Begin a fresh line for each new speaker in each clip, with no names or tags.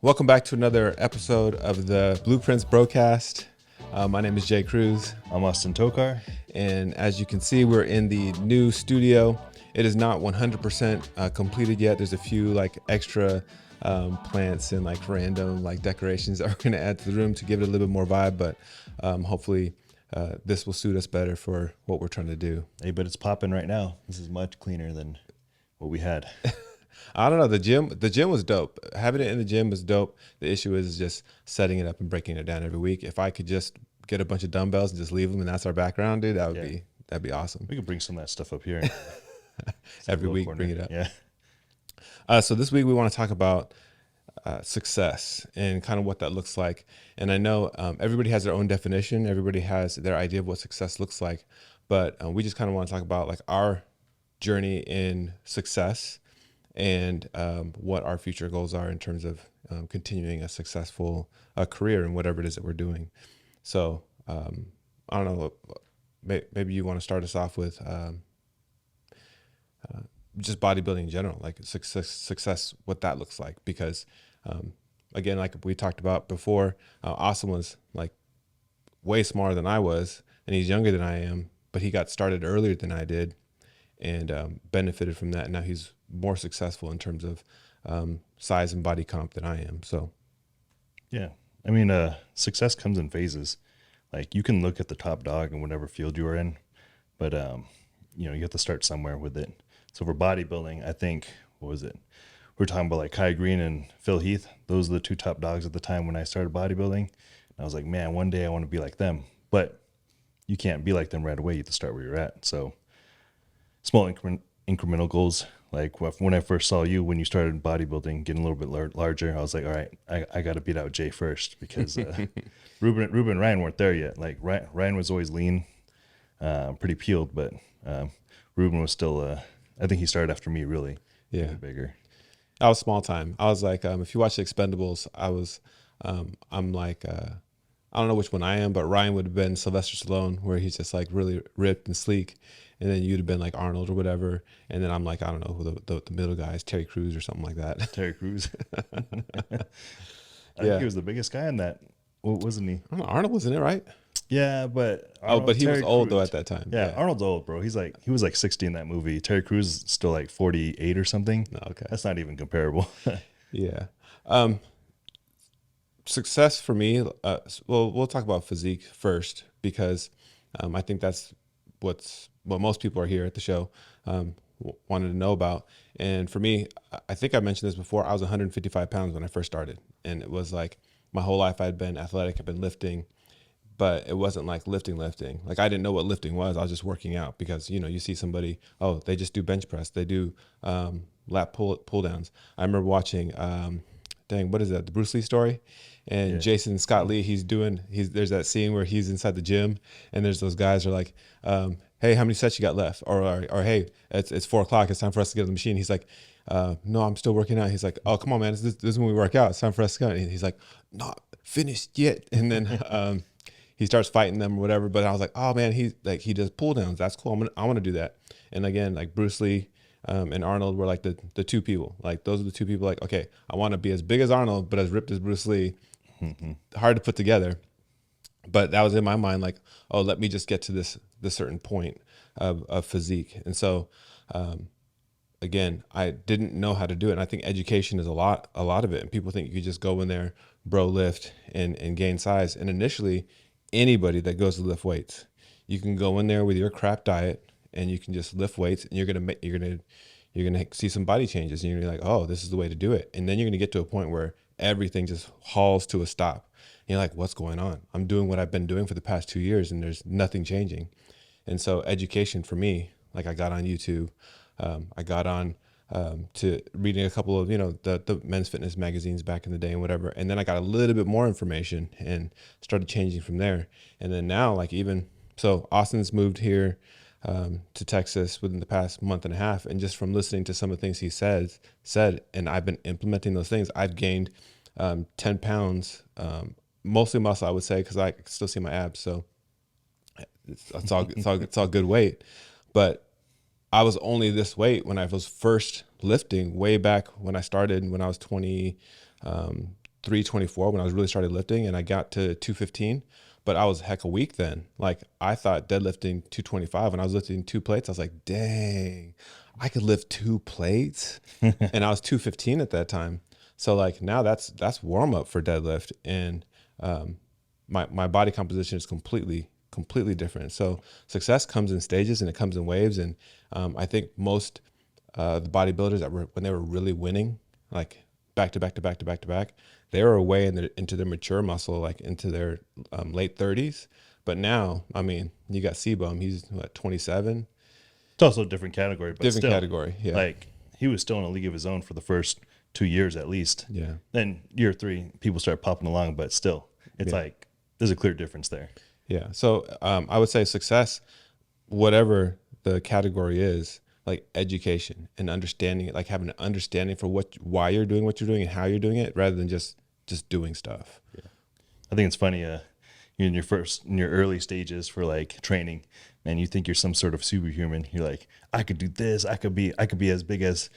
Welcome back to another episode of the Blueprints Brocast. My name is Jay Cruz.
I'm Austin Tokar.
And as you can see, we're in the new studio. It is not 100% completed yet. There's a few extra plants and random decorations that we're going to add to the room to give it a little bit more vibe. But hopefully this will suit us better for what we're trying to do.
Hey, but it's popping right now. This is much cleaner than what we had.
I don't know. The gym was dope. Having it in the gym was dope. The issue is just setting it up and breaking it down every week. If I could just get a bunch of dumbbells and just leave them and that's our background, dude, that'd be awesome.
We could bring some of that stuff up here.
Every week, bring it up.
Yeah.
So this week we want to talk about success and kind of what that looks like. And I know everybody has their own definition. Everybody has their idea of what success looks like. But we just kind of want to talk about our journey in success and what our future goals are in terms of continuing a successful career in whatever it is that we're doing. So I don't know, maybe you want to start us off with just bodybuilding in general, success, what that looks like. Because again, like we talked about before, Austin was way smarter than I was, and he's younger than I am, but he got started earlier than I did and benefited from that. And now he's more successful in terms of size and body comp than I am. So,
yeah. I mean, success comes in phases. You can look at the top dog in whatever field you are in, but you have to start somewhere with it. So for bodybuilding, I think, what was it? We were talking about Kai Green and Phil Heath. Those are the two top dogs at the time when I started bodybuilding. And I was like, man, one day I want to be like them. But you can't be like them right away. You have to start where you're at. So small incremental goals. When I first saw you, when you started bodybuilding, getting a little bit larger, I was like, all right, I got to beat out Jay first, because Ruben and Ryan weren't there yet. Ryan was always lean, pretty peeled, but Ruben was still, I think he started after me, really.
Yeah.
Bigger.
I was small time. I was if you watch the Expendables, I don't know which one I am, but Ryan would have been Sylvester Stallone, where he's just really ripped and sleek. And then you'd have been Arnold or whatever. And then I'm I don't know who the middle guy is, Terry Cruz or something like that.
Terry Cruz. I think he was the biggest guy in that, wasn't he?
I don't know, Arnold was in it, right?
Yeah, but
but he was old though at that time.
Yeah, Arnold's old, bro. He was 60 in that movie. Terry Crews is still 48 or something.
Okay.
That's not even comparable.
Yeah. Success for me, we'll talk about physique first, because I think that's what most people are here at the show wanted to know about. And for me, I think I mentioned this before, I was 155 pounds when I first started. And it was my whole life I'd been athletic, I've been lifting, but it wasn't lifting. I didn't know what lifting was. I was just working out, because, you see somebody, they just do bench press. They do lat pull downs. I remember watching, what is that? The Bruce Lee story? And yeah. Jason Scott Lee, there's that scene where he's inside the gym and there's those guys who are hey, how many sets you got left? Or hey, it's 4:00. It's time for us to get on the machine. He's like, no, I'm still working out. He's like, oh, come on, man. This is when we work out. It's time for us to go. And he's like, not finished yet. And then he starts fighting them or whatever. But I was like, oh man, he does pull downs. That's cool. I want to do that. And again, Bruce Lee and Arnold were the two people. Those are the two people okay, I want to be as big as Arnold, but as ripped as Bruce Lee. Mm-hmm. Hard to put together. But that was in my mind, let me just get to this certain point of physique. And so, again, I didn't know how to do it. And I think education is a lot of it. And people think you could just go in there, bro lift and gain size. And initially, anybody that goes to lift weights, you can go in there with your crap diet and you can just lift weights, and you're gonna see some body changes, and you're gonna be oh, this is the way to do it. And then you're gonna get to a point where everything just hauls to a stop. And you're what's going on? I'm doing what I've been doing for the past 2 years, and there's nothing changing. And so education for me, I got on YouTube, I got on to reading a couple of the men's fitness magazines back in the day and whatever, and then I got a little bit more information and started changing from there. And then now so Austin's moved here to Texas within the past month and a half, and just from listening to some of the things he said, and I've been implementing those things, I've gained 10 pounds, mostly muscle, I would say, because I can still see my abs, so it's all good weight. But I was only this weight when I was first lifting way back when I started, when I was 23 324 when I was really started lifting, and I got to 215, but I was heck a weak then. Like I thought deadlifting 225 when I was lifting 2 plates, I was like, dang, I could lift 2 plates. And I was 215 at that time. So like now that's warm up for deadlift. And my body composition is completely different. So success comes in stages and it comes in waves. And I think most the bodybuilders that were, when they were really winning, like back to back to back to back to back, they were way into their mature muscle, like into their late 30s. But now, I mean, you got C-Bum, he's what, 27?
It's also a different category, but
Different
still,
category, yeah.
like he was still in a league of his own for the first 2 years at least.
Yeah.
Then year 3, people start popping along, but still, it's like there's a clear difference there.
Yeah. So I would say success, whatever the category is, like education and understanding it, like having an understanding for why you're doing what you're doing and how you're doing it, rather than just doing stuff.
Yeah. I think it's funny, in your early stages for like training, man, you think you're some sort of superhuman. You're like, I could do this. I could be as big as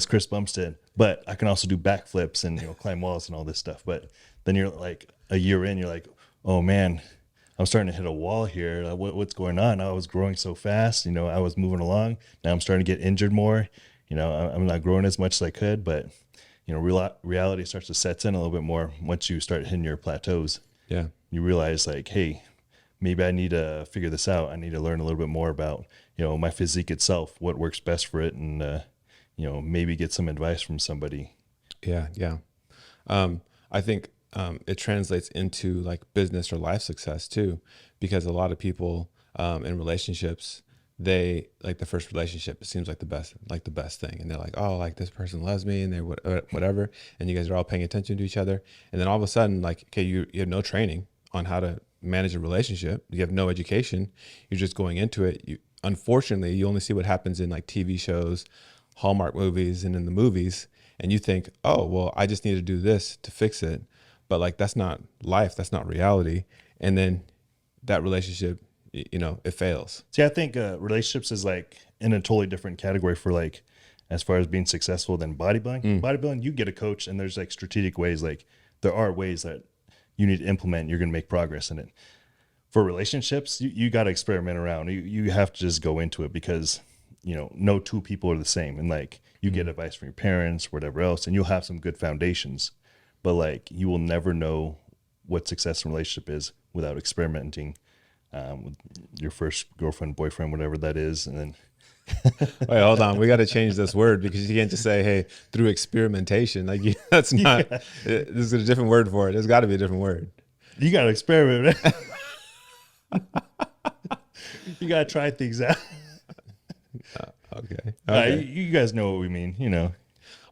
Chris Bumstead, but I can also do backflips and, you know, climb walls and all this stuff. But then you're like a year in, you're like, oh man, I'm starting to hit a wall here. What's going on? I was growing so fast, you know, I was moving along. Now I'm starting to get injured more. You know, I'm not growing as much as I could, but you know, reality starts to set in a little bit more once you start hitting your plateaus.
Yeah.
You realize like, hey, maybe I need to figure this out. I need to learn a little bit more about, you know, my physique itself, what works best for it, and you know, maybe get some advice from somebody.
Yeah. Yeah. I think it translates into like business or life success too, because a lot of people in relationships, they like the first relationship, it seems like the best thing. And they're like, oh, like this person loves me and they whatever. And you guys are all paying attention to each other. And then all of a sudden, like, okay, you have no training on how to manage a relationship. You have no education. You're just going into it. Unfortunately, you only see what happens in like TV shows, Hallmark movies, and in the movies. And you think, oh, well, I just need to do this to fix it. But like, that's not life. That's not reality. And then that relationship, you know, it fails.
See, I think relationships is like in a totally different category for like, as far as being successful than bodybuilding. Bodybuilding, you get a coach and there's like strategic ways, like there are ways that you need to implement, you're going to make progress in it. For relationships, you got to experiment around. You have to just go into it because, you know, no two people are the same. And like you get advice from your parents, whatever else, and you'll have some good foundations. But like you will never know what success in a relationship is without experimenting with your first girlfriend, boyfriend, whatever that is. And then
wait, hold on. We got to change this word because you can't just say, hey, through experimentation. Like that's not, this is a different word for it. There's got to be a different word.
You got to experiment. You got to try things out.
Okay.
You guys know what we mean, you know.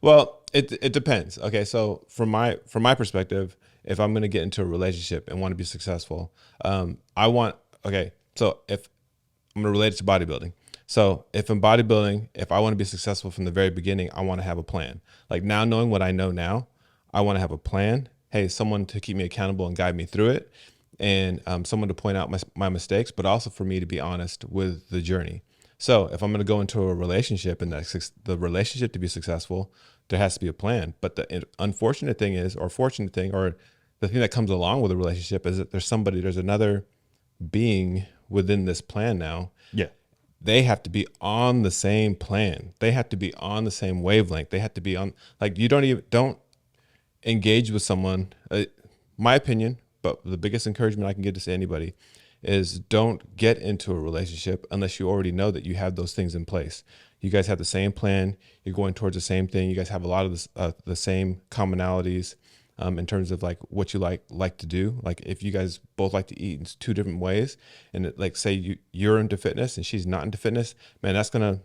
Well, it depends. Okay. So from my perspective, if I'm going to get into a relationship and want to be successful, so if I'm going to relate it to bodybuilding. So if in bodybuilding, if I want to be successful from the very beginning, I want to have a plan. Like now knowing what I know now, I want to have a plan. Hey, someone to keep me accountable and guide me through it. And someone to point out my mistakes, but also for me to be honest with the journey. So if I'm going to go into a relationship and the relationship to be successful, there has to be a plan. But the unfortunate thing is, or fortunate thing, or the thing that comes along with a relationship is that there's another being within this plan now.
Yeah.
They have to be on the same plan. They have to be on the same wavelength. They have to be on, like, you don't engage with someone, my opinion, but the biggest encouragement I can give to anybody is don't get into a relationship unless you already know that you have those things in place. You guys have the same plan. You're going towards the same thing. You guys have a lot of the same commonalities in terms of like what you like to do. Like if you guys both like to eat in two different ways, and like say you're into fitness and she's not into fitness, man, that's gonna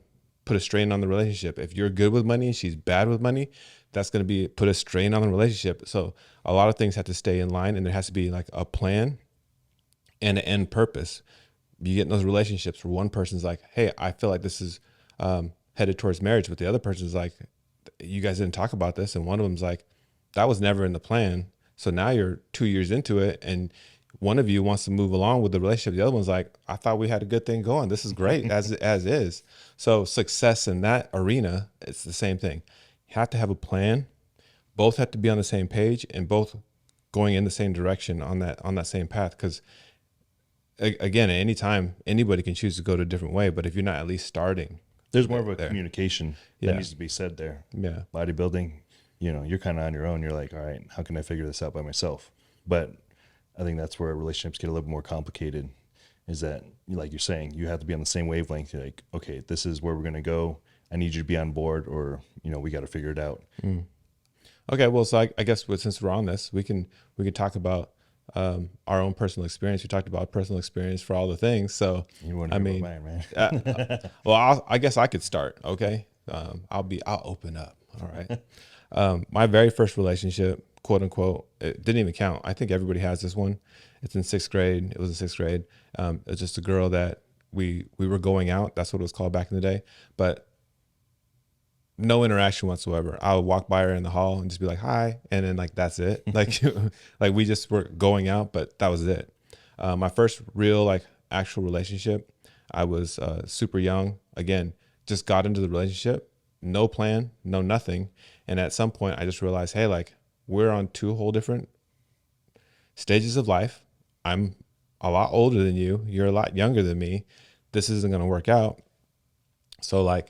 put a strain on the relationship. If you're good with money and she's bad with money, that's going to put a strain on the relationship. So a lot of things have to stay in line, and there has to be like a plan and an end purpose. You get in those relationships where one person's like, hey, I feel like this is headed towards marriage, but the other person's like, you guys didn't talk about this. And one of them's like, that was never in the plan. So now you're 2 years into it, and one of you wants to move along with the relationship. The other one's like, I thought we had a good thing going. This is great as is. So success in that arena, it's the same thing. You have to have a plan, both have to be on the same page and both going in the same direction on that same path. Because again, at any time, anybody can choose to go to a different way. But if you're not at least starting,
There's more of a
there.
communication
Yeah.
that needs to be said there.
Yeah.
Bodybuilding, you're kind of on your own. You're like, all right, how can I figure this out by myself? But I think that's where relationships get a little bit more complicated, is that, like you're saying, you have to be on the same wavelength. You're like, okay, this is where we're going to go. I need you to be on board, or, we got to figure it out.
Okay, well, so I guess since we're on this, we can talk about our own personal experience. We talked about personal experience for all the things. So
You want to
I
hear
mean,
about mine, man?
well, I guess I could start. Okay, I'll open up. All right. My very first relationship, quote unquote, it didn't even count. I think everybody has this one. It's in sixth grade. It was in sixth grade. It's just a girl that we were going out. That's what it was called back in the day. But no interaction whatsoever. I would walk by her in the hall and just be like, hi. And then like, that's it. Like, like we just were going out, but that was it. My first real, like actual relationship, I was super young. Again, just got into the relationship, no plan, no nothing. And at some point I just realized, hey, like we're on two whole different stages of life. I'm a lot older than you. You're a lot younger than me. This isn't going to work out. So like,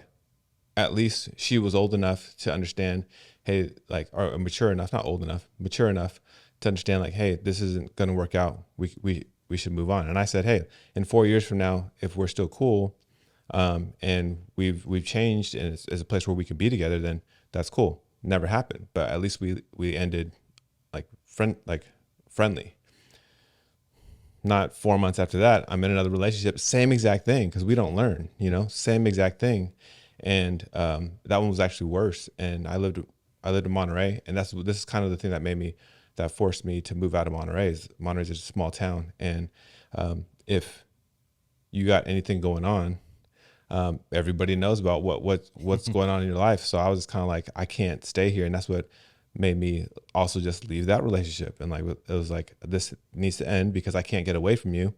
at least she was old enough to understand, hey, like, or mature enough, not old enough, mature enough to understand, like, hey, this isn't going to work out. We should move on. And I said, hey, in 4 years from now, if we're still cool, and we've changed and it's a place where we can be together, then that's cool. Never happened, but at least we ended like friendly. Not 4 months after that, I'm in another relationship, same exact thing, because we don't learn, same exact thing. And that one was actually worse. And I lived in Monterey, and this is kind of the thing that forced me to move out of Monterey. Monterey is a small town, and if you got anything going on, everybody knows about what's going on in your life. So I was just kind of like, I can't stay here, and that's what made me also just leave that relationship. And like it was like, this needs to end because I can't get away from you,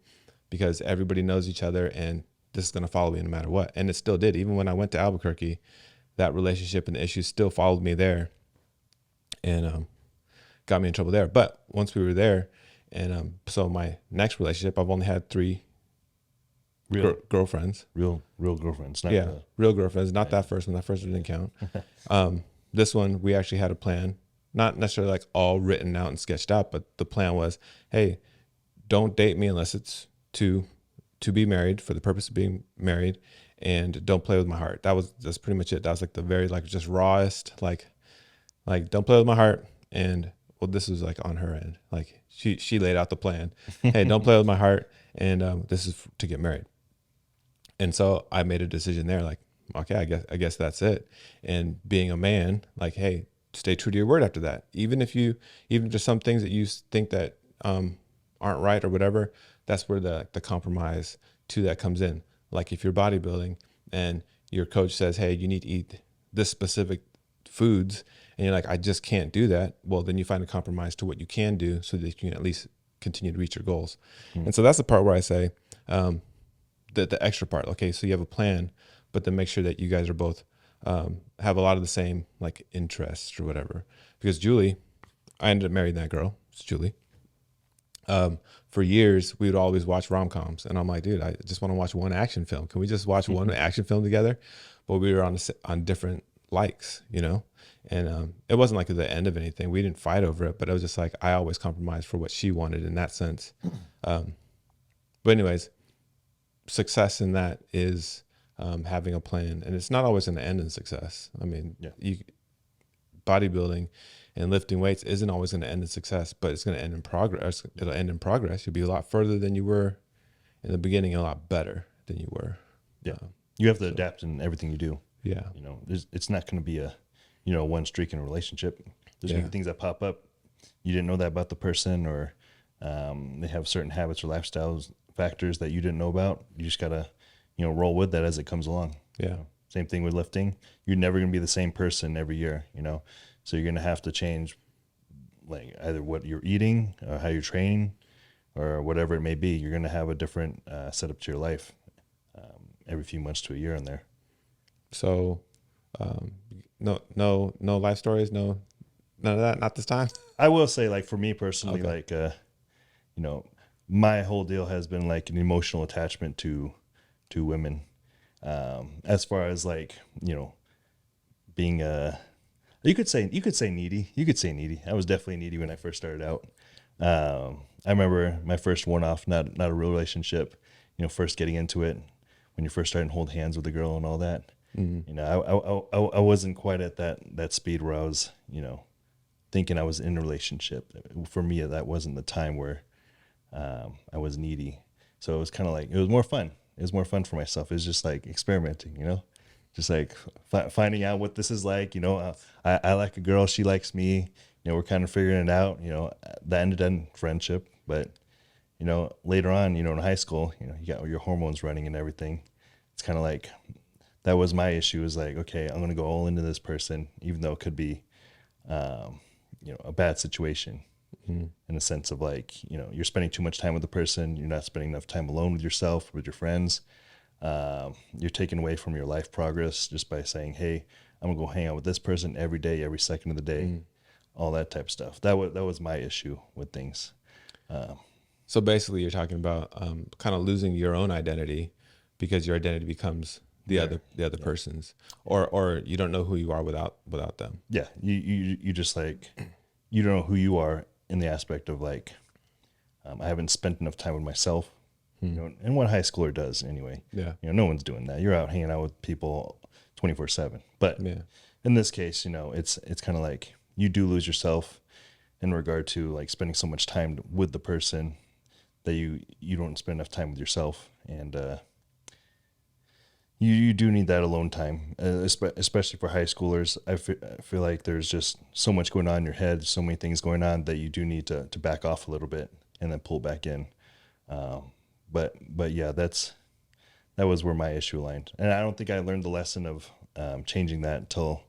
because everybody knows each other, and this is going to follow me no matter what. And it still did. Even when I went to Albuquerque, that relationship and the issues still followed me there, and got me in trouble there. But once we were there, and so my next relationship, I've only had 3
Real
girlfriends.
real girlfriends. Not
Real girlfriends. Not that first one. That first one didn't count. This one, we actually had a plan, not necessarily like all written out and sketched out, but the plan was, hey, don't date me unless it's to be married, for the purpose of being married, and don't play with my heart. That's pretty much it. That was like the very like just rawest, like don't play with my heart. And well, this was like on her end, like she laid out the plan. Hey, don't play with my heart, and this is to get married. And so I made a decision there, like, okay, I guess that's it. And being a man, like, hey, stay true to your word after that. Even if there's some things that you think that aren't right or whatever, that's where the compromise to that comes in. Like if you're bodybuilding and your coach says, hey, you need to eat this specific foods, and you're like, I just can't do that. Well, then you find a compromise to what you can do so that you can at least continue to reach your goals. And so that's the part where I say, the extra part. Okay, so you have a plan, but then make sure that you guys are both have a lot of the same like interests or whatever. Because Julie, I ended up marrying that girl. It's Julie. For years, we would always watch rom-coms, and I'm like, dude, I just want to watch one action film. Can we just watch one action film together? But we were on different likes, and it wasn't like the end of anything. We didn't fight over it, but it was just like I always compromised for what she wanted in that sense. But anyways, success in that is having a plan, and it's not always going to end in success. I mean, bodybuilding and lifting weights isn't always going to end in success, but it's going to end in progress. It'll end in progress. You'll be a lot further than you were in the beginning, and a lot better than you were.
Yeah. You have to adapt in everything you do.
Yeah.
It's not going to be a, one streak in a relationship. There's going to be things that pop up. You didn't know that about the person, or they have certain habits or lifestyles factors that you didn't know about. You just got to, roll with that as it comes along.
Yeah.
Same thing with lifting. You're never going to be the same person every year, So you're going to have to change like either what you're eating or how you're training or whatever it may be. You're going to have a different setup to your life every few months to a year in there.
So no life stories, no None of that. Not this time.
I will say, like, for me personally,
Okay.
like, you know, my whole deal has been like an emotional attachment to women. As far as like, being you could say needy. You could say needy. I was definitely needy when I first started out. I remember my first one off, not a real relationship. First getting into it, when you're first starting to hold hands with a girl and all that.
Mm.
I wasn't quite at that speed where I was, thinking I was in a relationship. For me, that wasn't the time where I was needy. So it was kind of like, it was more fun. It was more fun for myself. It was just like experimenting, just like finding out what this is like. I like a girl, she likes me. We're kind of figuring it out. That ended in friendship, but later on, in high school, you got your hormones running and everything. It's kind of like, that was my issue, is like, okay, I'm going to go all into this person, even though it could be, a bad situation, in the sense of like, you're spending too much time with the person. You're not spending enough time alone with yourself, with your friends. You're taken away from your life progress just by saying, hey, I'm gonna go hang out with this person every day, every second of the day, all that type of stuff. That was my issue with things.
So basically, you're talking about kind of losing your own identity because your identity becomes the other person's, or you don't know who you are without them.
Yeah, you just like, you don't know who you are, in the aspect of like, I haven't spent enough time with myself. And what a high schooler does anyway.
Yeah.
No one's doing that. You're out hanging out with people 24/7. But
Yeah.
in this case, it's kind of like, you do lose yourself in regard to like spending so much time with the person that you don't spend enough time with yourself. And you do need that alone time, especially for high schoolers. I feel like there's just so much going on in your head, so many things going on, that you do need to back off a little bit and then pull back in. But yeah, that was where my issue lined. And I don't think I learned the lesson of changing that until,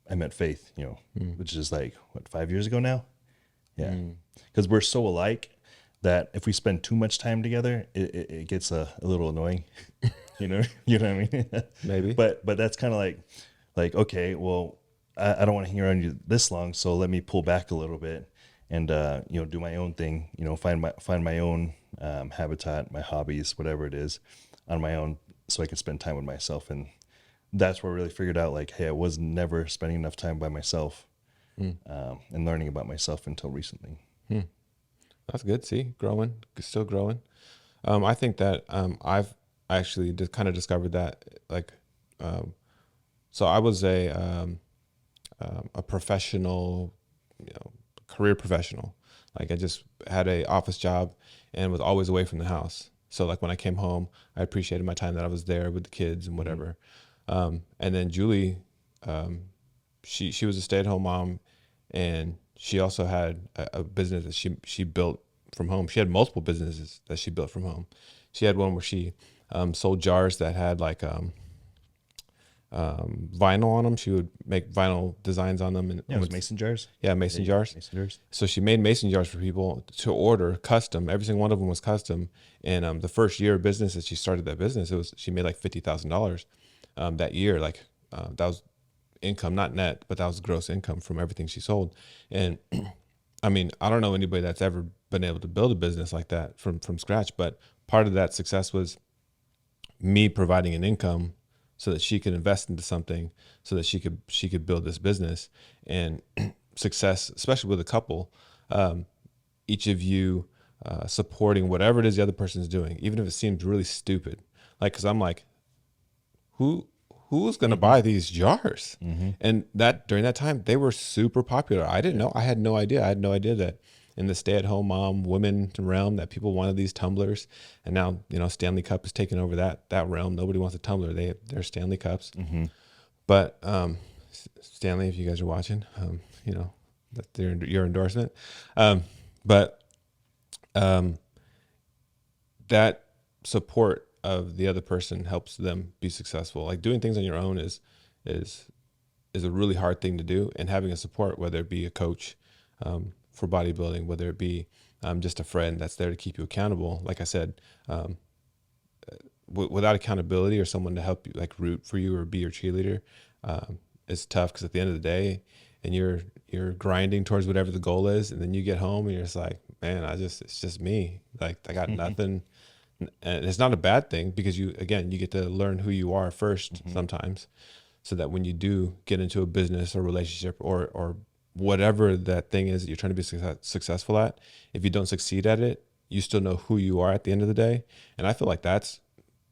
I met Faith, which is like, what, 5 years ago now? Yeah. Because we're so alike that if we spend too much time together, it gets a little annoying. You know what I mean?
Maybe.
But that's kind of like, okay, well, I don't want to hang around you this long, so let me pull back a little bit and do my own thing. Find my own habitat, my hobbies, whatever it is, on my own, so I can spend time with myself. And that's where I really figured out, like, hey, I was never spending enough time by myself, and learning about myself until recently.
That's good. See, growing, still growing. I think that I've actually just kind of discovered that, like, so I was a professional, career professional. Like, I just had a office job and was always away from the house. So like when I came home, I appreciated my time that I was there with the kids and whatever. And then Julie, she was a stay-at-home mom, and she also had a business that she built from home. She had multiple businesses that she built from home. She had one where she sold jars that had like vinyl on them. She would make vinyl designs on them. And
Yeah, it was mason jars.
Yeah, mason jars.
Mason jars.
So she made mason jars for people to order custom. Every single one of them was custom. And the first year of business that she started that business, she made like $50,000 that year. Like that was income, not net, but that was gross income from everything she sold. And I mean, I don't know anybody that's ever been able to build a business like that from scratch, but part of that success was me providing an income so that she could invest into something, so that she could build this business. And success, especially with a couple, each of you supporting whatever it is the other person's doing, even if it seems really stupid. Like, cause I'm like, who's going to buy these jars? And that during that time, they were super popular. I didn't know. I had no idea. I had no idea that in the stay-at-home mom women realm that people wanted these tumblers. And now, Stanley Cup is taking over that realm. Nobody wants a tumbler. They're Stanley Cups. But Stanley, if you guys are watching, that's your endorsement. But that support of the other person helps them be successful. Like, doing things on your own is a really hard thing to do, and having a support, whether it be a coach for bodybuilding, whether it be just a friend that's there to keep you accountable. Like I said, without accountability or someone to help you, like root for you or be your cheerleader, it's tough, because at the end of the day, and you're you're grinding towards whatever the goal is, and then you get home and you're just like, man, it's just me. Like I got nothing. And it's not a bad thing, because you get to learn who you are first sometimes, so that when you do get into a business or relationship or whatever that thing is that you're trying to be successful at, if you don't succeed at it, you still know who you are at the end of the day. And I feel like that's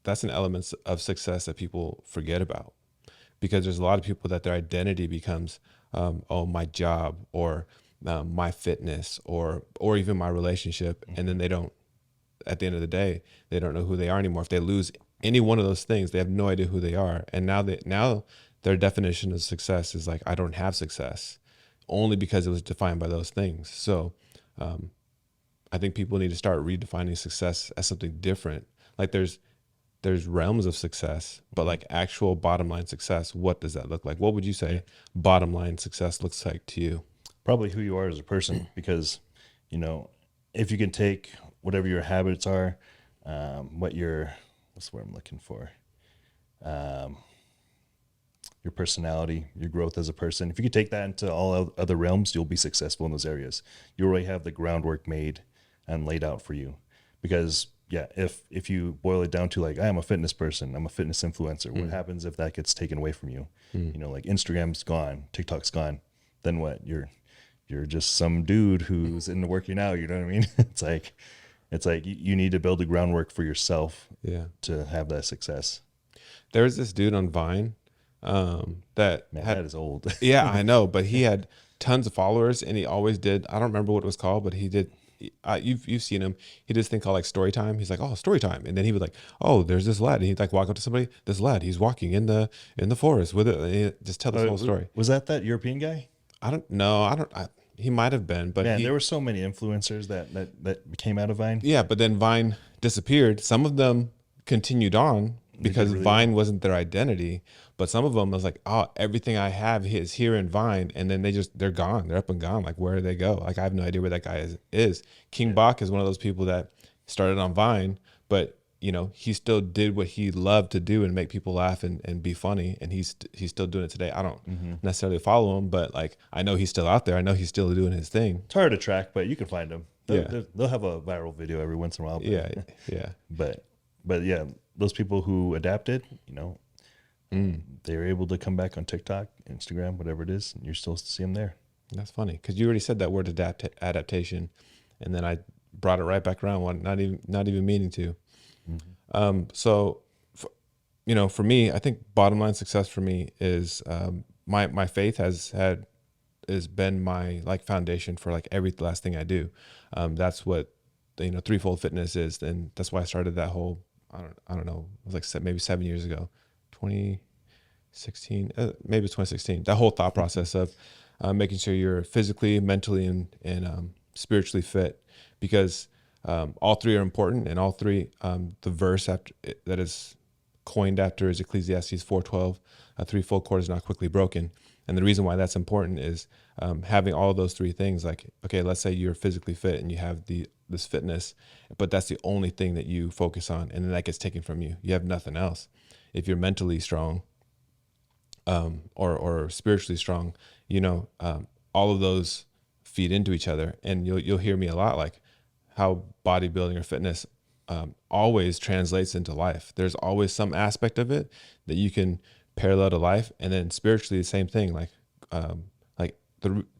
an element of success that people forget about, because there's a lot of people that their identity becomes, my job, or my fitness, or even my relationship, and then they don't. At the end of the day, they don't know who they are anymore. If they lose any one of those things, they have no idea who they are. And now their definition of success is like, I don't have success, only because it was defined by those things. So I think people need to start redefining success as something different. Like there's realms of success, but like actual bottom line success, what does that look like? What would you say bottom line success looks like to you?
Probably who you are as a person, because, if you can take whatever your habits are, what's the word I'm looking for? Your personality, your growth as a person. If you could take that into all other realms, you'll be successful in those areas. You already have the groundwork made and laid out for you. Because if you boil it down to like, I am a fitness person, I'm a fitness influencer. What happens if that gets taken away from you? Like Instagram's gone, TikTok's gone. Then what? You're just some dude who's into working out. You know what I mean? It's like you need to build the groundwork for yourself to have that success.
There's this dude on Vine that
is old.
Yeah, I know, but he had tons of followers, and he always did. I don't remember what it was called, but he did. You've seen him. He did this thing called like story time. He's like, oh, story time, and then he would like, oh, there's this lad, and he'd like walk up to somebody. This lad, he's walking in the forest with it. And he'd just tell this whole story.
Was that European guy?
I don't know. He might have been, but
there were so many influencers that came out of Vine.
Yeah, but then Vine disappeared. Some of them continued on because Vine wasn't their identity, but some of them was like, oh, everything I have is here in Vine, and then they're gone. They're up and gone. Like, where did they go? Like, I have no idea where that guy is. King Bach is one of those people that started on Vine, but he still did what he loved to do and make people laugh and be funny. And he's still doing it today. I don't necessarily follow him, but like, I know he's still out there. I know he's still doing his thing.
It's hard to track, but you can find him. They'll have a viral video every once in a while. But, but yeah, those people who adapted, they're able to come back on TikTok, Instagram, whatever it is, and you're still see them there.
That's funny, because you already said that word adaptation, and then I brought it right back around, not even meaning to. So, for me, I think bottom line success for me is my faith has been my like foundation for like every last thing I do. That's what threefold fitness is, and that's why I started that whole. I don't know. It was like maybe 7 years ago, 2016, maybe it's 2016. That whole thought process of making sure you're physically, mentally, and spiritually fit, because all three are important, and all three, the verse that is coined after is Ecclesiastes 4:12. A threefold cord is not quickly broken. And the reason why that's important is having all of those three things. Like, okay, let's say you're physically fit and you have this fitness, but that's the only thing that you focus on, and then that gets taken from you. You have nothing else. If you're mentally strong, or spiritually strong, all of those feed into each other. And you'll hear me a lot, like how bodybuilding or fitness always translates into life. There's always some aspect of it that you can parallel to life, and then spiritually the same thing. Like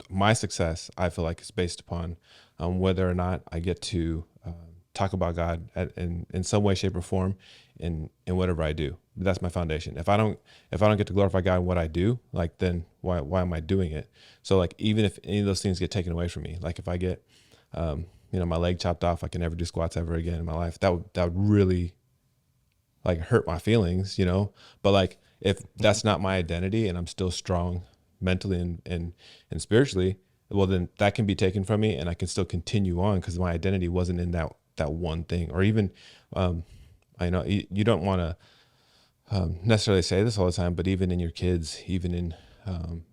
my success, I feel like, is based upon whether or not I get to talk about God in some way, shape, or form in whatever I do. That's my foundation. If I don't get to glorify God in what I do, like, then why am I doing it? So like, even if any of those things get taken away from me, like if I get my leg chopped off, I can never do squats ever again in my life. That would really like hurt my feelings, But like, if that's not my identity and I'm still strong mentally and spiritually, well, then that can be taken from me and I can still continue on, because my identity wasn't in that one thing. Or even, I know you don't want to necessarily say this all the time, but even in your kids, even in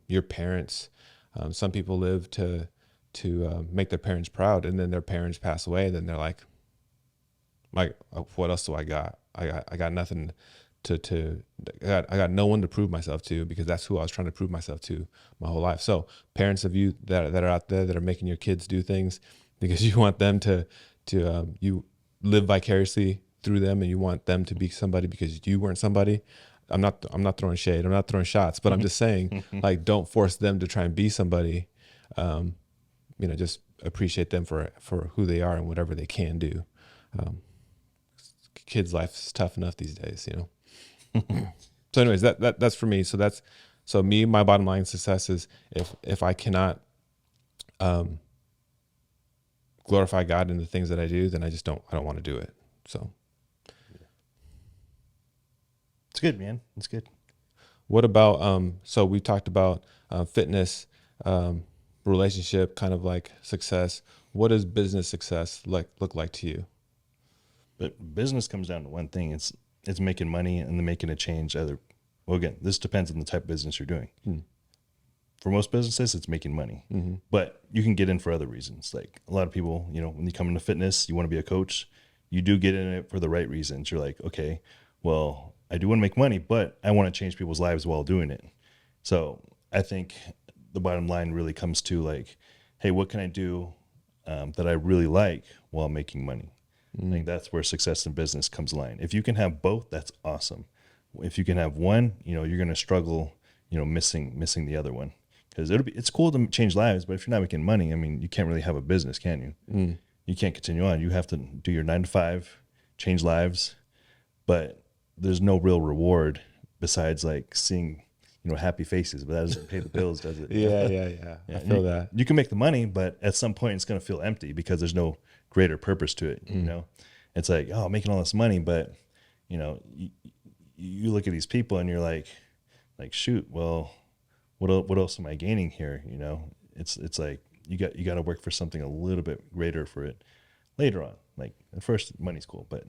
your parents, some people live to make their parents proud, and then their parents pass away. Then they're like, what else do I got? I got nothing I got no one to prove myself to, because that's who I was trying to prove myself to my whole life. So parents of you that are out there that are making your kids do things because you want them to you live vicariously through them, and you want them to be somebody because you weren't somebody. I'm not throwing shade. I'm not throwing shots, but I'm just saying, like, don't force them to try and be somebody. Just appreciate them for who they are and whatever they can do. Kids' life is tough enough these days, So anyways, that's for me. So my bottom line success is if I cannot glorify God in the things that I do, then I don't want to do it. So
it's good, man. It's good.
What about so we talked about fitness, relationship, kind of like success. What does business success look like to you?
But business comes down to one thing. It's making money and then making a change. Well, again, this depends on the type of business you're doing. For most businesses, it's making money, but you can get in for other reasons. Like a lot of people, when you come into fitness, you want to be a coach. You do get in it for the right reasons. You're like, okay, well, I do want to make money, but I want to change people's lives while doing it. So I think the bottom line really comes to like, hey, what can I do that I really like while making money? I think that's where success in business comes line. If you can have both, that's awesome. If you can have one, you're going to struggle, missing the other one, because it's cool to change lives, but if you're not making money, I mean, you can't really have a business, can you? You can't continue on. You have to do your 9 to 5, change lives, but there's no real reward besides like seeing, happy faces, but that doesn't pay the bills, does it?
Yeah. I feel that.
You can make the money, but at some point it's going to feel empty because there's no greater purpose to it. It's like, oh, making all this money, but you look at these people and you're like shoot, well, what else am I gaining here? It's like you got to work for something a little bit greater for it later on. Like at first money's cool, but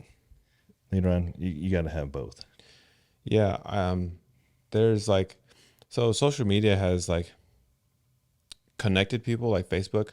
later on you got to have both.
Yeah. There's like, so social media has like connected people, like Facebook.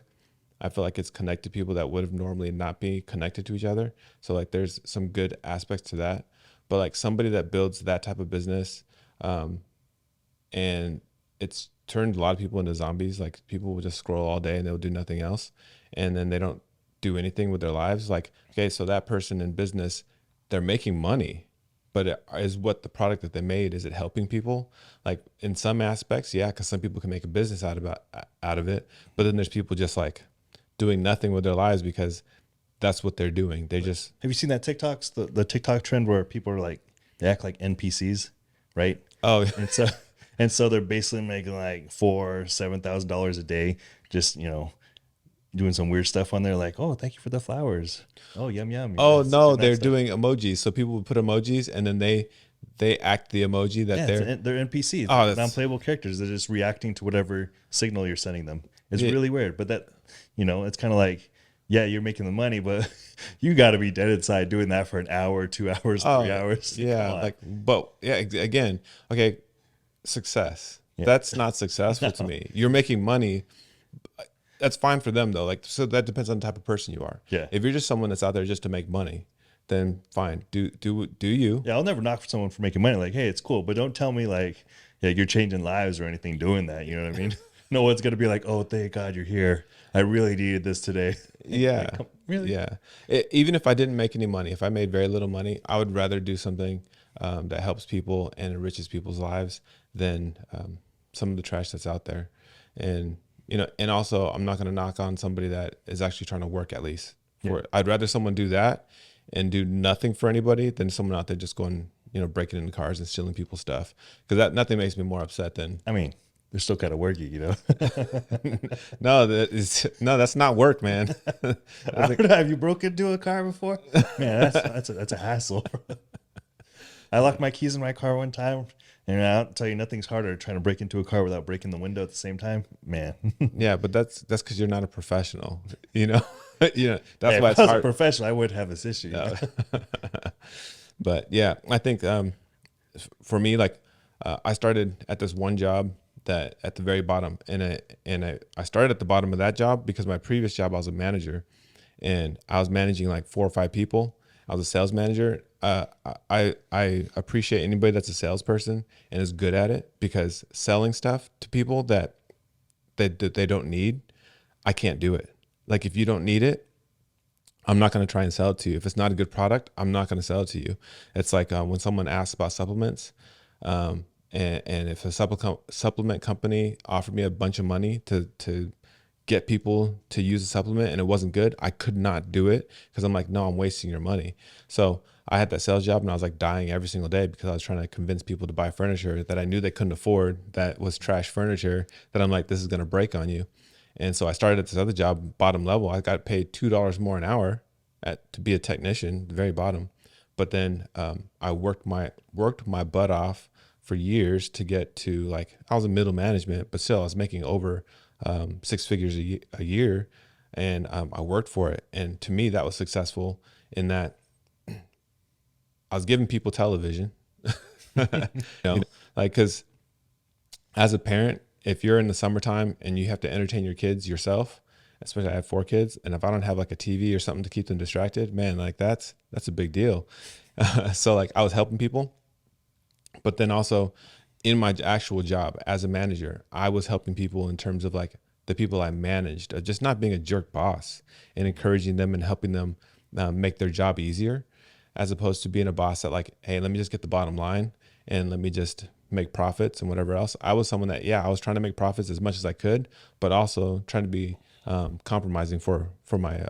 I feel like it's connected people that would have normally not be connected to each other. So like there's some good aspects to that, but like somebody that builds that type of business, and it's turned a lot of people into zombies. Like people will just scroll all day and they'll do nothing else. And then they don't do anything with their lives. Like, okay, so that person in business, they're making money, but is what the product that they made, is it helping people? Like in some aspects, yeah, because some people can make a business out of it. But then there's people just like doing nothing with their lives because that's what they're doing. They just,
have you seen that the TikTok trend where people are like, they act like NPCs, right?
Oh,
and so they're basically making like $7,000 a day, just doing some weird stuff on there, like, oh, thank you for the flowers. Oh, yum yum.
Oh no, they're doing emojis. So people would put emojis and then they act the emoji that
they're NPCs.
Oh,
non-playable characters. They're just reacting to whatever signal you're sending them. It's really weird, but that it's kind of like, yeah, you're making the money, but you got to be dead inside doing that for an hour, 2 hours, 3 hours.
Yeah, again, okay, success. Yeah. That's not successful to me. You're making money. That's fine for them though. Like, so that depends on the type of person you are.
Yeah.
If you're just someone that's out there just to make money, then fine. Do you?
Yeah, I'll never knock for someone for making money. Like, hey, it's cool, but don't tell me like, yeah, you're changing lives or anything doing that. You know what I mean? No one's gonna be like, oh, thank God you're here. I really needed this today.
Yeah.
Like, really?
Yeah. Even if I didn't make any money, if I made very little money, I would rather do something that helps people and enriches people's lives than some of the trash that's out there. And and also I'm not going to knock on somebody that is actually trying to work at least for it. I'd rather someone do that and do nothing for anybody than someone out there just going, breaking into cars and stealing people's stuff. Because that nothing makes me more upset than.
I mean, they're still kind of working,
No, that's not work, man.
Have you broken into a car before? Man, that's a hassle. I locked my keys in my car one time, and I'll tell you, nothing's harder trying to break into a car without breaking the window at the same time. Man.
Yeah, but that's because you're not a professional. That's
why
it's
if I was
hard.
a professional, I would have this issue.
No. But yeah, I think for me, like I started at this one job that at the very bottom, and I started at the bottom of that job because my previous job I was a manager, and I was managing like 4 or 5 people. I was a sales manager. I appreciate anybody that's a salesperson and is good at it, because selling stuff to people that they don't need, I can't do it. Like, if you don't need it, I'm not going to try and sell it to you. If it's not a good product, I'm not going to sell it to you. It's like when someone asks about supplements, and if a supplement company offered me a bunch of money to get people to use a supplement and it wasn't good, I could not do it, because I'm like, no, I'm wasting your money. So I had that sales job and I was like dying every single day, because I was trying to convince people to buy furniture that I knew they couldn't afford, that was trash furniture, that I'm like, this is going to break on you. And so I started at this other job, bottom level. I got paid $2 more an hour to be a technician, the very bottom. But then I worked my butt off for years to get to, like, I was in middle management, but still I was making over 6 figures a year, and I worked for it. And to me, that was successful in that I was giving people television, like, because as a parent, if you're in the summertime and you have to entertain your kids yourself, especially I have 4 kids, and if I don't have like a TV or something to keep them distracted, man, like that's a big deal. So like I was helping people, but then also in my actual job as a manager, I was helping people in terms of like the people I managed, just not being a jerk boss, and encouraging them and helping them make their job easier, as opposed to being a boss that like, hey, let me just get the bottom line and let me just make profits and whatever else. I was someone that, I was trying to make profits as much as I could, but also trying to be compromising for my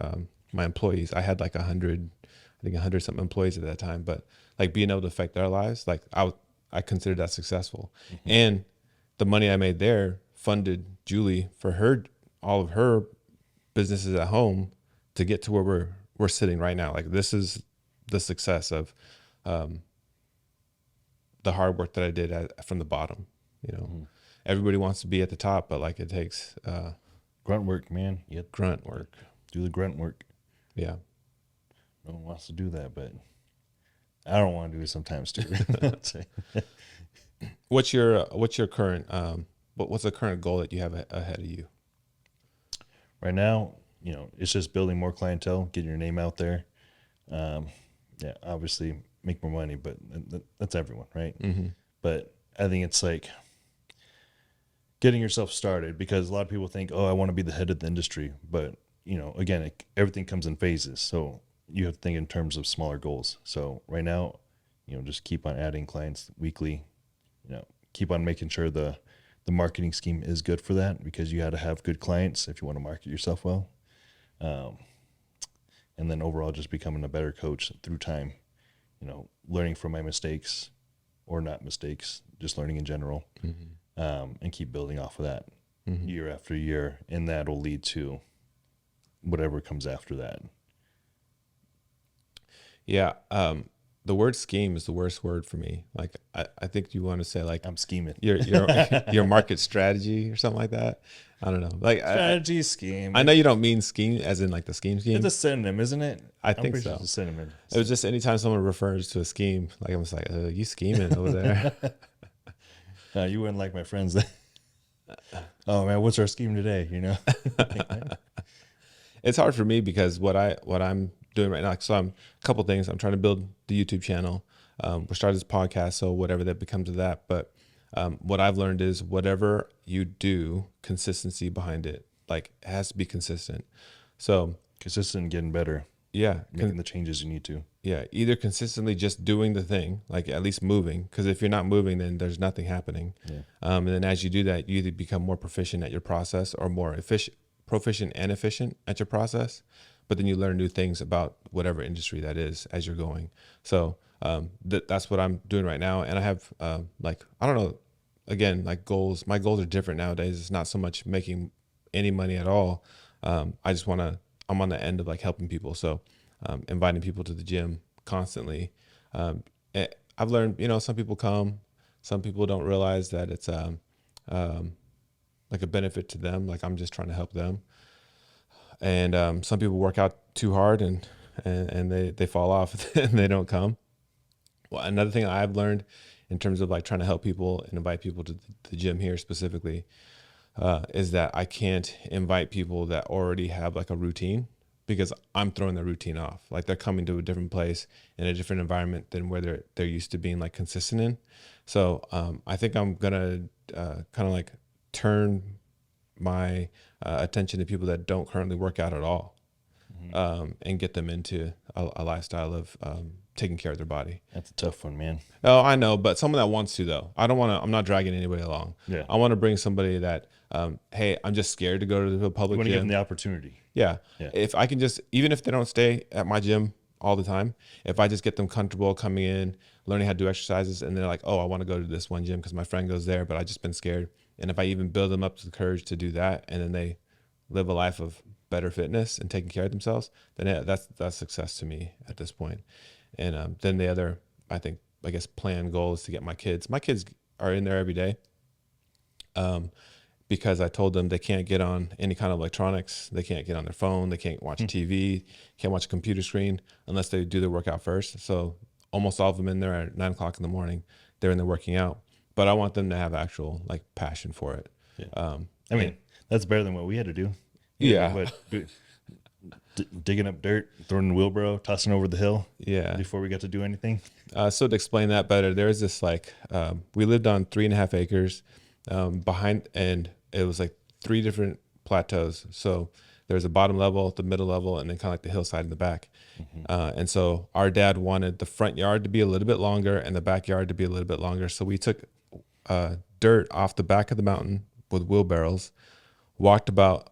my employees. I had like 100 something employees at that time, but like being able to affect their lives, like I considered that successful. Mm-hmm. And the money I made there funded Julie for all of her businesses at home to get to where we're sitting right now. Like, this is the success of the hard work that I did from the bottom. Mm-hmm. Everybody wants to be at the top, but like it takes
grunt work, man.
Grunt work.
Do the grunt work.
Yeah.
No one wants to do that, but I don't want to do it sometimes too.
What's your current what's the current goal that you have ahead of you?
Right now, it's just building more clientele, getting your name out there. Obviously make more money, but that's everyone, right? Mm-hmm. But I think it's like getting yourself started, because a lot of people think, oh, I want to be the head of the industry. But, again, everything comes in phases. So you have to think in terms of smaller goals. So right now, just keep on adding clients weekly, keep on making sure the marketing scheme is good for that, because you got to have good clients if you want to market yourself well. And then overall just becoming a better coach through time, learning from my mistakes, or not mistakes, just learning in general, mm-hmm. And keep building off of that, mm-hmm. year after year. And that'll lead to whatever comes after that.
Yeah. The word scheme is the worst word for me. Like, I think you want to say like,
I'm scheming
your market strategy or something like that. I don't know. Like
strategy, scheme.
I know you don't mean scheme as in like the scheme.
It's a synonym, isn't it?
I think so.
Sure it's a synonym.
It was just anytime someone refers to a scheme, like I'm just like, you scheming over there.
No, you wouldn't like my friends then. Oh man, what's our scheme today?
It's hard for me because what I'm doing right now. So I'm a couple things. I'm trying to build the YouTube channel. We're starting this podcast, so whatever that becomes of that. But what I've learned is whatever you do, consistency behind it. Like, it has to be consistent. So
consistent and getting better.
Yeah.
Making the changes you need to.
Yeah. Either consistently just doing the thing, like at least moving. Because if you're not moving, then there's nothing happening. Yeah. And then as you do that, you either become more proficient at your process or more proficient and efficient at your process. But then you learn new things about whatever industry that is as you're going. So that's what I'm doing right now. And I have I don't know, again, like goals. My goals are different nowadays. It's not so much making any money at all. I'm on the end of like helping people. So inviting people to the gym constantly. I've learned, some people come, some people don't realize that it's like a benefit to them. Like, I'm just trying to help them. And some people work out too hard and they fall off and they don't come. Well, another thing I've learned in terms of like trying to help people and invite people to the gym here specifically is that I can't invite people that already have like a routine, because I'm throwing their routine off. Like they're coming to a different place in a different environment than where they're used to being like consistent in. So I think I'm gonna kind of like turn my attention to people that don't currently work out at all, and get them into a lifestyle of taking care of their body.
That's a tough one, man.
Oh, I know, but someone that wants to though. I don't want to. I'm not dragging anybody along.
Yeah.
I want to bring somebody that, hey, I'm just scared to go to the public
You want to
gym.
give them the opportunity.
Yeah.
Yeah.
If I can just, even if they don't stay at my gym all the time, if I just get them comfortable coming in, learning how to do exercises, and they're like, oh, I want to go to this one gym because my friend goes there, but I just been scared. And if I even build them up to the courage to do that, and then they live a life of better fitness and taking care of themselves, then yeah, that's success to me at this point. And then the other, I guess, plan goal is to get my kids. My kids are in there every day. Because I told them they can't get on any kind of electronics. They can't get on their phone. They can't watch TV, can't watch a computer screen unless they do their workout first. So almost all of them in there at 9 o'clock in the morning, they're in there working out. But I want them to have actual like passion for it.
Yeah. I mean, that's better than what we had to do.
Yeah.
But digging up dirt, throwing in the wheelbarrow, tossing over the hill.
Yeah.
Before we got to do anything.
So to explain that better, there's this like, we lived on 3.5 acres behind, and it was like 3 different plateaus. So there's a bottom level, the middle level, and then kind of like the hillside in the back. And so our dad wanted the front yard to be a little bit longer and the backyard to be a little bit longer. So we took dirt off the back of the mountain with wheelbarrows, walked about,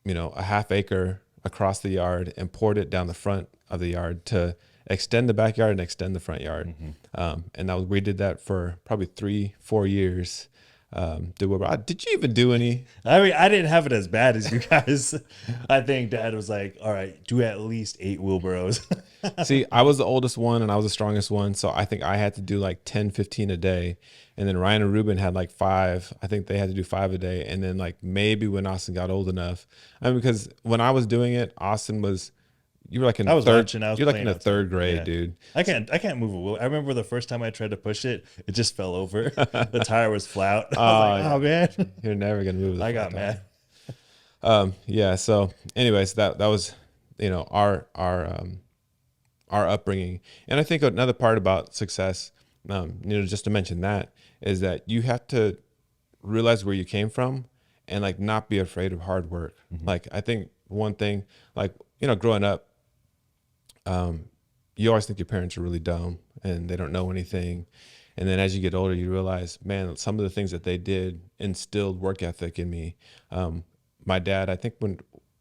a half acre across the yard and poured it down the front of the yard to extend the backyard and extend the front yard. And we did that for probably 3-4 years. Did you even do any?
I mean, I didn't have it as bad as you guys. I think Dad was like, all right, do at least 8 wheelbarrows.
See, I was the oldest one and I was the strongest one. So I think I had to do like 10, 15 a day. And then Ryan and Ruben had like 5. I think they had to do 5 a day. And then like maybe when Austin got old enough, because when I was doing it, Austin was, you were like in the third grade,
yeah.
dude.
I can't move a wheel. I remember the first time I tried to push it, it just fell over. The tire was flat. I was like, oh man,
you're never gonna move.
I got mad.
Yeah. So, anyways, that was, our upbringing, and I think another part about success, just to mention that, is that you have to realize where you came from, and like not be afraid of hard work. Like I think one thing, like growing up, you always think your parents are really dumb and they don't know anything. And then as you get older, you realize, man, some of the things that they did instilled work ethic in me. My dad, I think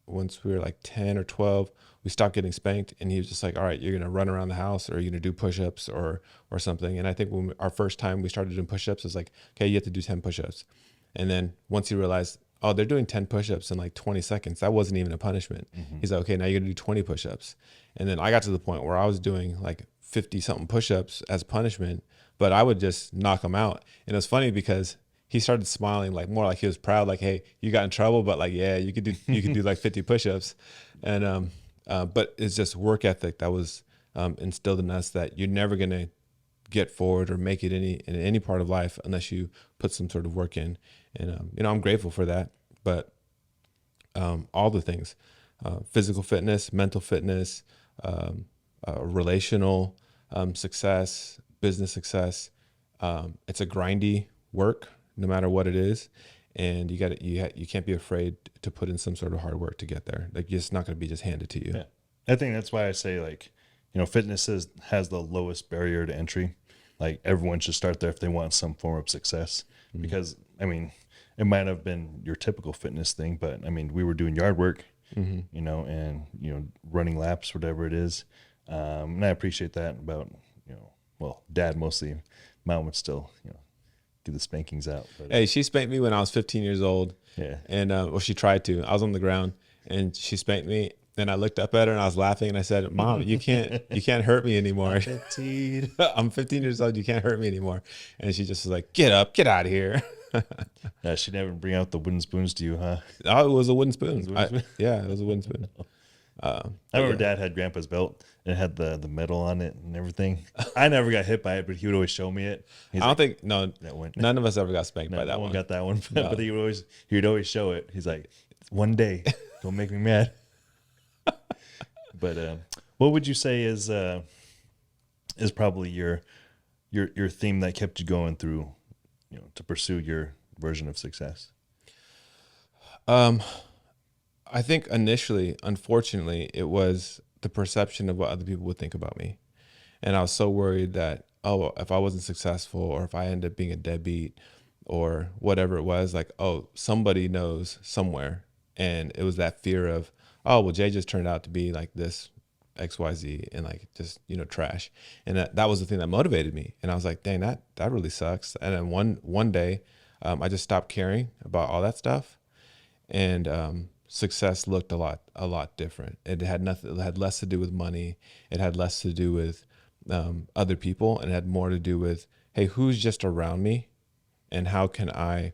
once we were like 10 or 12, we stopped getting spanked, and he was just like, all right, you're going to run around the house, or you're going to do push-ups or something. And I think our first time we started doing push-ups, it was like, okay, you have to do 10 push-ups. And then once he realized, oh, they're doing 10 push-ups in like 20 seconds. That wasn't even a punishment. He's like, okay, now you're gonna do 20 push-ups. And then I got to the point where I was doing like 50 something push-ups as punishment, but I would just knock them out. And it was funny because he started smiling, like more like he was proud, like, hey, you got in trouble, but like, yeah, you could do like 50 push-ups. And, but it's just work ethic that was instilled in us, that you're never gonna get forward or make it in any part of life unless you put some sort of work in. And, I'm grateful for that, but all the things, physical fitness, mental fitness, relational success, business success, it's a grindy work no matter what it is. And you can't be afraid to put in some sort of hard work to get there. Like it's not going to be just handed to you.
Yeah. I think that's why I say, like, fitness has the lowest barrier to entry. Like everyone should start there if they want some form of success, because I mean, it might have been your typical fitness thing, but I mean, we were doing yard work, and running laps, whatever it is. And I appreciate that about, Dad mostly. Mom would still, give the spankings out. But,
hey, she spanked me when I was 15 years old.
Yeah.
And she tried to. I was on the ground and she spanked me. And I looked up at her and I was laughing and I said, Mom, you can't hurt me anymore. I'm 15 years old. You can't hurt me anymore. And she just was like, get up, get out of here.
Yeah, she never bring out the wooden spoons to you, huh?
Oh, it was a wooden spoon. Yeah, it was a wooden spoon.
I remember Dad had Grandpa's belt and it had the metal on it and everything. I never got hit by it, but he would always show me it.
None of us ever got spanked by that one.
Got that one, no. But he'd always show it. He's like, one day, don't make me mad. But what would you say is probably your theme that kept you going through, to pursue your version of success?
Um, I think initially, unfortunately, it was the perception of what other people would think about me. And I was so worried that, oh, if I wasn't successful or if I ended up being a deadbeat or whatever it was, like, oh, somebody knows somewhere. And it was that fear of, oh, well, Jay just turned out to be like this XYZ and like just, trash. And that was the thing that motivated me. And I was like, dang, that really sucks. And then one day, I just stopped caring about all that stuff. And success looked a lot different. It had nothing. It had less to do with money. It had less to do with other people, and it had more to do with, hey, who's just around me, and how can I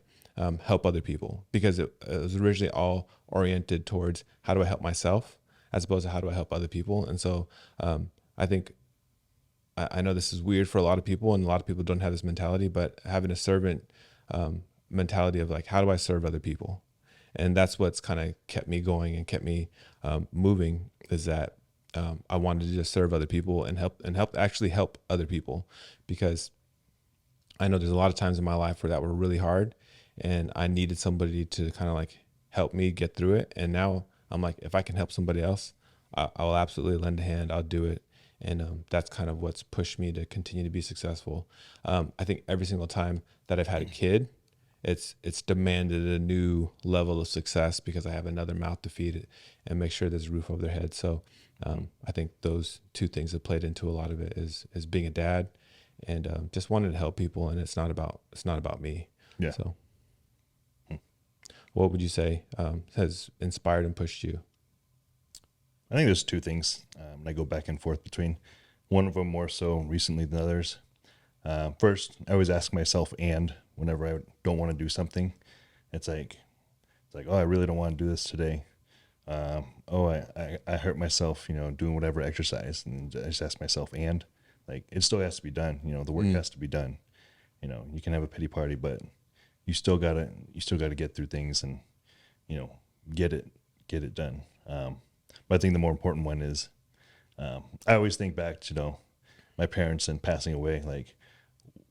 help other people? Because it was originally all oriented towards how do I help myself, as opposed to how do I help other people. And so I think I know this is weird for a lot of people, and a lot of people don't have this mentality, but having a servant mentality of like, how do I serve other people? And that's what's kind of kept me going and kept me moving, is that I wanted to just serve other people and actually help other people, because I know there's a lot of times in my life where that were really hard, and I needed somebody to kind of like help me get through it. And now I'm like, if I can help somebody else, I'll absolutely lend a hand. I'll do it. And that's kind of what's pushed me to continue to be successful. I think every single time that I've had a kid, it's demanded a new level of success, because I have another mouth to feed it and make sure there's a roof over their head. So I think those two things have played into a lot of it, is being a dad and just wanting to help people. And it's not about me.
Yeah.
So what would you say has inspired and pushed you?
I think there's two things. And I go back and forth between one of them more so recently than others. First, I always ask myself, and whenever I don't want to do something, it's like, oh, I really don't want to do this today. I hurt myself, doing whatever exercise, and I just ask myself, and like, it still has to be done. The work has to be done. You can have a pity party, but you still gotta get through things and, get it done. But I think the more important one is, I always think back to, my parents and passing away. Like,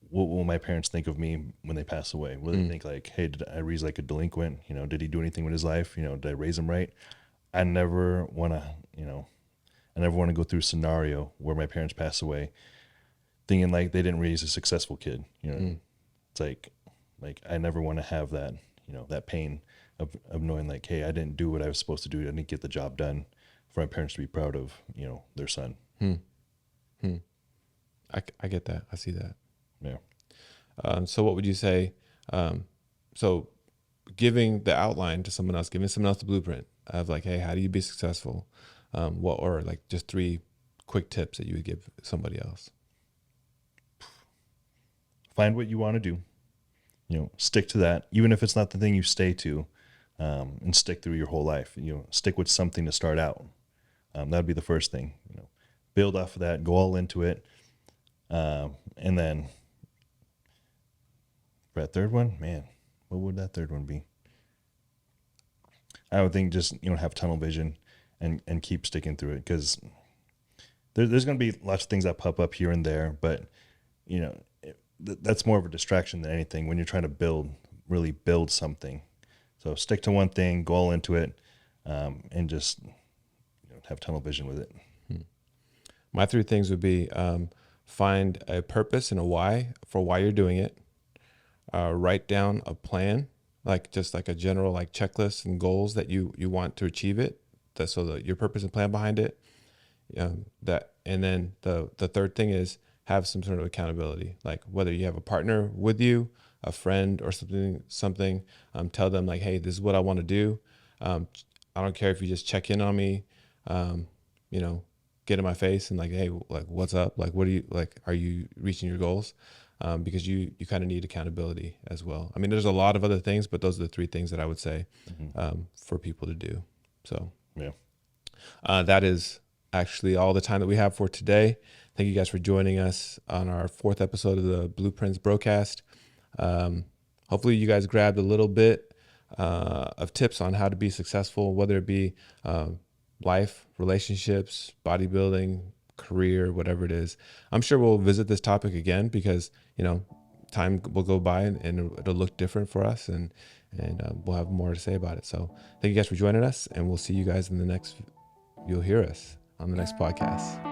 what will my parents think of me when they pass away? Will they think like, hey, did I raise like a delinquent? Did he do anything with his life? Did I raise him right? I never want to go through a scenario where my parents pass away thinking like they didn't raise a successful kid. It's like I never want to have that, that pain of knowing like, hey, I didn't do what I was supposed to do. I didn't get the job done for my parents to be proud of, their son.
I get that. I see that.
Yeah.
So what would you say? So giving the outline to someone else, giving someone else the blueprint of like, hey, how do you be successful? Or like just 3 quick tips that you would give somebody else.
Find what you want to do, stick to that, even if it's not the thing you stay to, and stick through your whole life. Stick with something to start out. That'd be the first thing, build off of that, go all into it. And then for that third one, man, what would that third one be? I would think just, have tunnel vision and keep sticking through it, because there's going to be lots of things that pop up here and there, but that's more of a distraction than anything when you're trying to really build something. So stick to one thing, go all into it, and just have tunnel vision with it.
My 3 things would be, find a purpose and a why for why you're doing it. Write down a plan, like just like a general like checklist and goals that you want to achieve it. So that your purpose and plan behind it. And then the third thing is have some sort of accountability, like whether you have a partner with you, a friend or something. Tell them like, hey, this is what I want to do. I don't care if you just check in on me, get in my face and like, hey, like, what's up? Like, what are you like? Are you reaching your goals? Because you kind of need accountability as well. I mean, there's a lot of other things, but those are the 3 things that I would say for people to do. So
yeah,
that is actually all the time that we have for today. Thank you guys for joining us on our 4th episode of the Blueprints Brocast. Hopefully you guys grabbed a little bit of tips on how to be successful, whether it be life, relationships, bodybuilding, career, whatever it is. I'm sure we'll visit this topic again because, time will go by and it'll look different for us, and we'll have more to say about it. So thank you guys for joining us, and we'll see you guys in the next, you'll hear us on the next podcast.